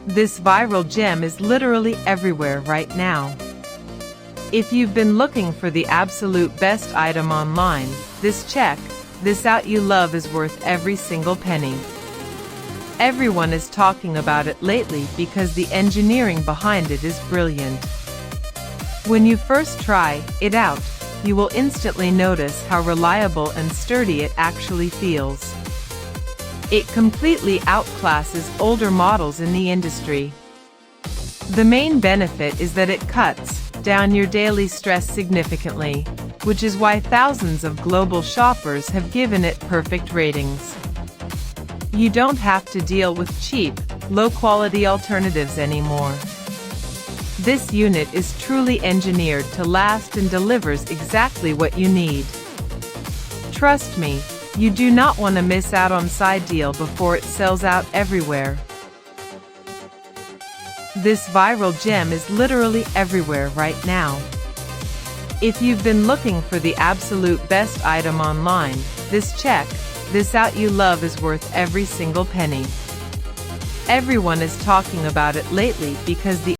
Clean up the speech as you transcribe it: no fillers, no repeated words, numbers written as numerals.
This viral gem is literally everywhere right now. If you've been looking for the absolute best item online, check this out. You love is worth every single penny. Everyone is talking about it lately because the engineering behind it is brilliant. When you first try it out, you will instantly notice how reliable and sturdy it actually feels. It completely outclasses older models in the industry. The main benefit is that it cuts down your daily stress significantly, which is why thousands of global shoppers have given it perfect ratings. You don't have to deal with cheap, low-quality alternatives anymore. This unit is truly engineered to last and delivers exactly what you need. Trust me, you do not want to miss out on side deal before it sells out everywhere. This viral gem is literally everywhere right now. If you've been looking for the absolute best item online, check this out. You love is worth every single penny. Everyone is talking about it lately because the